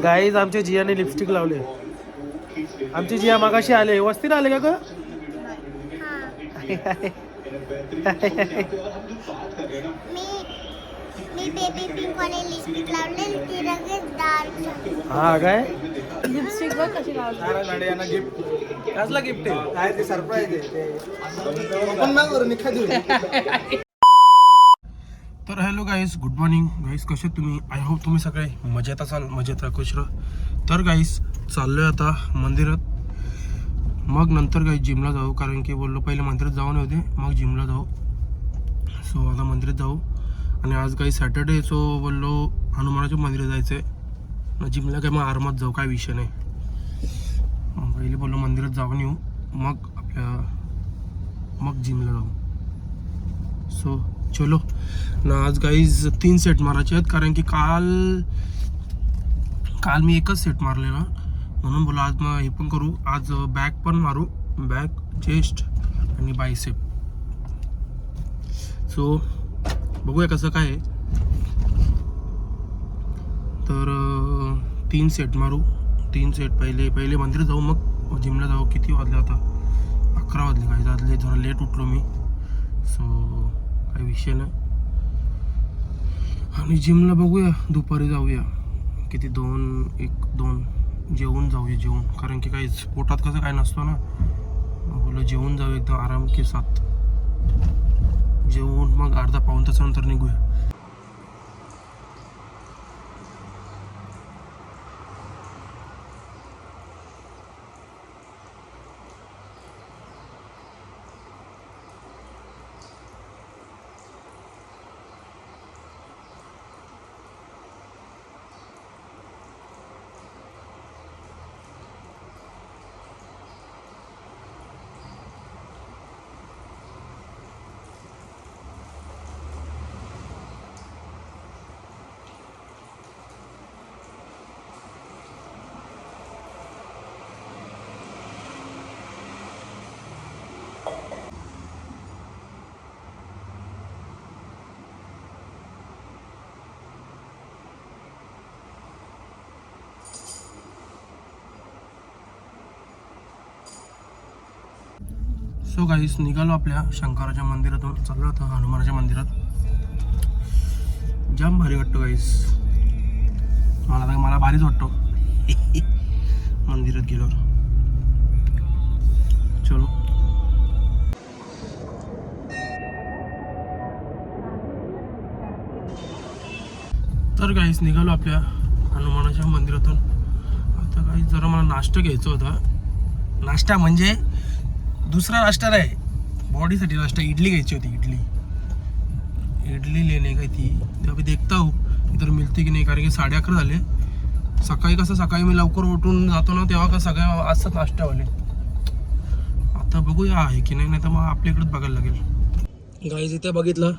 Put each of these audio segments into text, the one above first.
Guys आमच्या जियाने lipstick लावले. आमची जिया मागाशी आले. वस्तीत आले का ग? मी बेबी पिंक वाले लिपस्टिक लावले ती लगेच डार्क. हा काय लिपस्टिक बघ कशी लावली. यांना गिफ्ट कसला गिफ्ट आहे? ते सरप्राईज आहे. आपण ना करू निखा देऊ. तर हॅलो गाईस, गुड मॉर्निंग गाईस. कसे तुम्ही? आय होप तुम्ही सगळे मजेत असाल, मजेत राहा, खुश राहा. तर गाईस चाललोय आता मंदिरात, मग नंतर काही जिमला जाऊ, कारण की बोललो पहिले मंदिरात जाऊन होते मग जिमला जाऊ. सो आता मंदिरात जाऊ. आणि आज काही सॅटर्डे, सो बोललो हनुमानाच्या मंदिरात जायचं आहे. जिमला काय मग आरामात जाऊ, काय विषय नाही. पहिले बोललो मंदिरात जाऊन येऊ, मग जिमला जाऊ. सो चलो ना. आज गाईज 3 सेट मारायचे आहेत, कारण की काल मी एकच सेट मारलेला, म्हणून बोला आज मग हे पण करू. आज बॅक पण मारू, बॅक, चेस्ट आणि बायसेप. सो बघूया कसं काय आहे. तर 3 सेट मारू. 3 सेट पहिले मंदिरात जाऊ, मग जिमला जाऊ. किती वाजले आता? 11 वाजले. काय वाजले, जरा लेट उठलो मी. सो काही विषय नाही. आणि जिमला बघूया दुपारी जाऊया. किती 2 जेवून जाऊया, जेवून. कारण की काही पोटात कसं काय नसतो ना, बोला जेवून जाऊ एकदम आराम के साथ. जेवून मग अर्धा पाऊण तासानंतर निघूया. सो गाईस निघालो आपल्या शंकराच्या मंदिरातून, चाललो आता हनुमानाच्या मंदिरात. जाम भारी वाटतो गाईस, मला भारीच वाटतो मंदिरात गेल्यावर. चलो. तर गाईस निघालो आपल्या हनुमानाच्या मंदिरातून. आता गाईस जरा मला नाश्ता घ्यायचा होता. नाश्ता म्हणजे दूसरा नाश्ता नाही, बॉडीसाठी नाश्ता. इडली घ्यायची होती. इडली लेने गई थी, ते अभी देखता हूँ इधर मिळते की नाही, कारण की 11:30 झाले. सकाळी मी लवकर उठून जातो ना, तेव्हा का सगळ्या असतात नाश्त्यावाले. आता बघूया आहे की नाही, तर मग आपल्याकडेच बघायला लागेल. गाईज इथे बघितलं,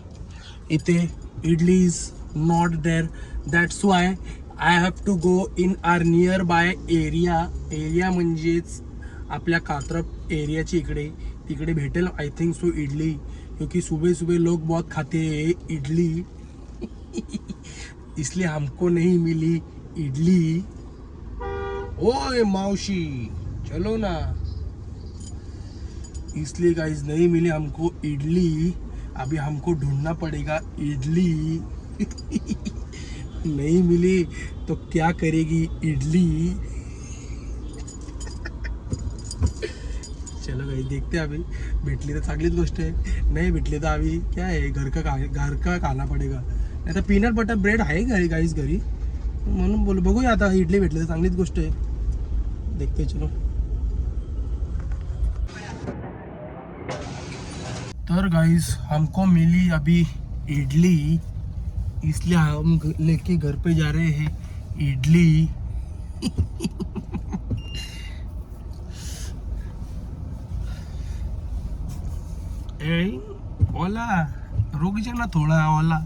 इथे idli is not there. That's why I have to go in our nearby area म्हणजेच आपल्या कात्रप एरियाची तिकडे भेटेल आय थिंक सो इडली, क्योंकि सुबह लोग बहुत खाते हैं इडली इसलिए हमको नहीं मिली इडली. ओए मौसी चलो ना. इसलिए गाइस नहीं मिली हमको इडली. अभी हमको ढूंढना पड़ेगा इडली नहीं मिली तो क्या करेगी इडली. चलो गाइस देखते हैं. अभी भेटली तर चांगलीच गोष्ट आहे, नाही भेटली तर अभी क्या है, घर का खाना पडेगा. नाही तर पीनट बटर ब्रेड आहे घरी गाईस, घरी, म्हणून बघूया आता. इडली भेटली तर चांगलीच गोष्ट आहे. देखते चलो. तर गाइस हमको मिली अभी इडली, इसलिए हम लेके घर पे जा रहे हैं इडली. ओला रुक जा ना थोड़ा. ओला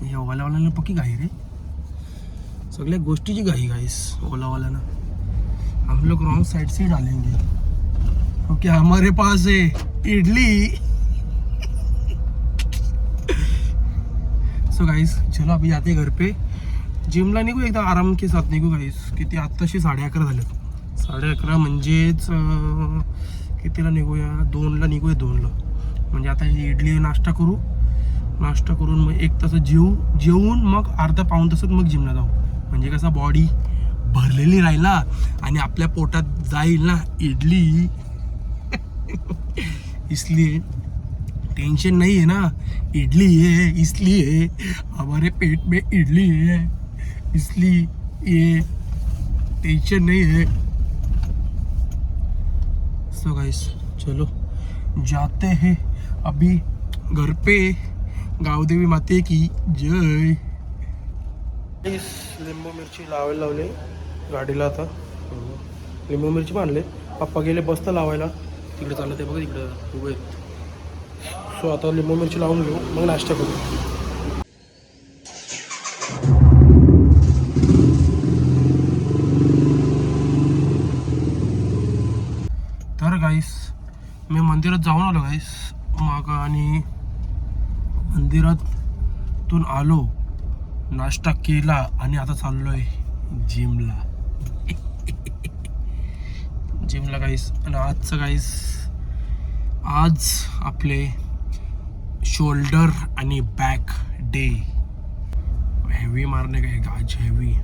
या ओलावाल्याला पक्की घाई रे, सगळ्या गोष्टीची घाई गाईस ओलावाल्याला. हम लोग रॉन्ग साइड से डालेंगे क्योंकि हमारे पास है इडली. सो गाइस चलो अभी जाते घर पे. जिमला निघू एकदा आराम के साथ निघू गाईस. किती आत्ताशी 11:30 झालेत. 11:30 म्हणजेच कितीला निघूया? 2ला निघूया. 2ला म्हणजे आता इडली नाश्ता करू. नाश्ता करून मग 1 तास जेवून मग अर्धा पाऊण तासात मग जिमला जाऊ. म्हणजे कसा बॉडी भरलेली राहील ना आणि आपल्या पोटात जाईल ना इडली. इसलिए टेंशन नहीं है ना. इडली है इसलिए हमारे पेट में इडली है इसलिए ये टेंशन नहीं है. सो गाइस चलो जाते हैं अभी घर पे. गावदेवी माते की जय. लिंबू मिरची लावायला लावले गाडीला. आता लिंबू मिरची बांधले. पप्पा गेले बसता लावायला. तिकडे चाललं ते बघा तिकडं उभे आहेत. सो आता लिंबू मिरची लावून घेऊ मग नाश्ता करू. तर गाईस मी मंदिरात जाऊन आलो गाईस मग. आणि मंदिरातून आलो, नाश्ता केला आणि आता चाललोय जिमला. जिमला गाईस. आणि आजचं गाईस आज आपले शोल्डर आणि बॅक डे. हेवी मारने का आज हेवी.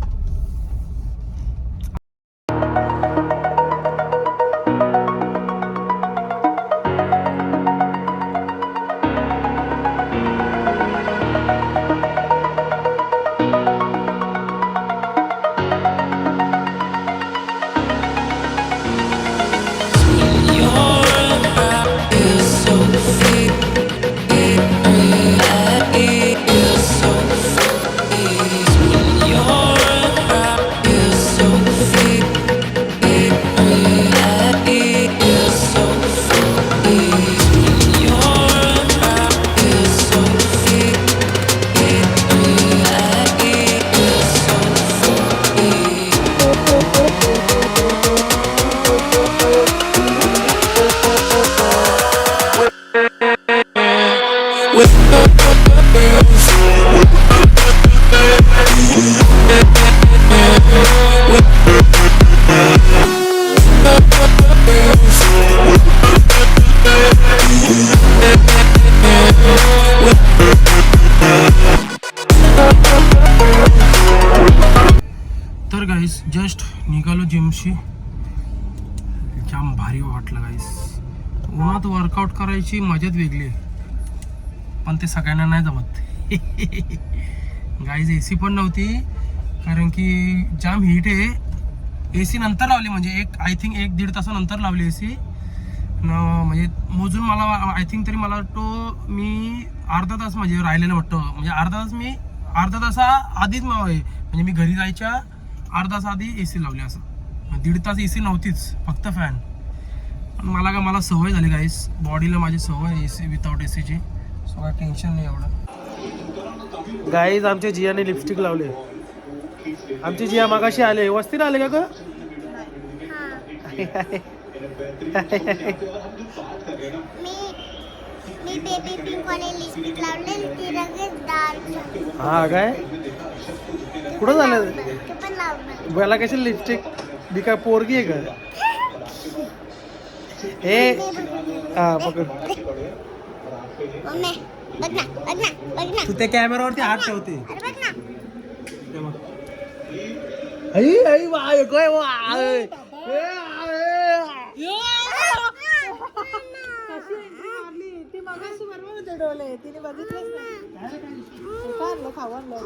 तर गाईस जस्ट निघालो जिमशी. जाम भारी वाटलं गाईस. उन्हात वर्कआउट करायची मजाच वेगळी आहे. पण ते सगळ्यांना नाही जमत. गाईज AC पण नव्हती कारण की जाम हीट आहे. AC नंतर लावली म्हणजे आय थिंक 1-1.5 तासानंतर लावली AC. म्हणजे मोजून मला आय थिंक तरी मला वाटतो मी अर्धा तास म्हणजे राहिलेलं वाटतं. म्हणजे अर्धा तासा आधीच म्हणजे मी घरी जायच्या अर्धा तास आधी AC लावली. असं 1.5 तास AC नव्हतीच, फक्त फॅन. पण मला सवय झाली गाईस. बॉडीला माझी सवय AC विदाउट ACची. सो काय टेन्शन नाही एवढं. गाईज आमच्या जियाने लिपस्टिक लावले. आमची जिया मागाशी आले. वस्तीला आले का ग? मी बेबी पिंक वाले लिपस्टिक लावले ती लगेच डार्क. हा काय कुठं झालं? ते पण लावलं. मला कशी लिपस्टिक बी काय पोरगी आहे का? हे हा पकड. मम्मी बघ ना. तू त्या कॅमेरावरती हात ठेवते. अरे बघ ना. आई वाय काय वाय. ती मगाशी बरोबर होते डोले. तिने बघितलंच नाही. खावलं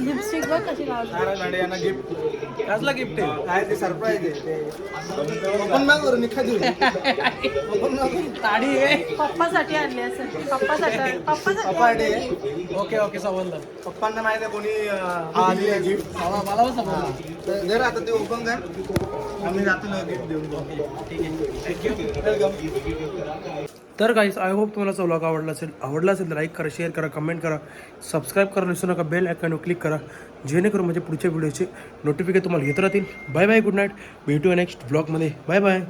लिपस्टिक बघ कशी लावली. गिफ्ट कसला गिफ्ट आहे? काय ते सरप्राईज आहे ते. ओपन ना करू निखा देऊ. ओपन ना करू. साडी आहे. पप्पासाठी आणली असेल. पप्पासाठी पप्पा आणली. ओके समजलं. पप्पांना माहिती आहे कोणी दिले गिफ्ट. मला पण समजलं. जर आता ते ओपन कर आम्ही जातो ना गिफ्ट देऊन. ठीक आहे थँक्यू. वेलकम. तर गाईस आय होप तुम्हाला व्लॉग आवडला असेल तर लाईक करा, शेअर करा, कमेंट करा, सबस्क्राईब करा, विसरू नका, बेल आयकॉनवर क्लिक करा, जेणेकरून म्हणजे पुढच्या व्हिडिओचे नोटिफिकेशन तुम्हाला येत राहतील. बाय बाय, गुड नाईट, भेटूया नेक्स्ट ब्लॉगमध्ये. Bye bye.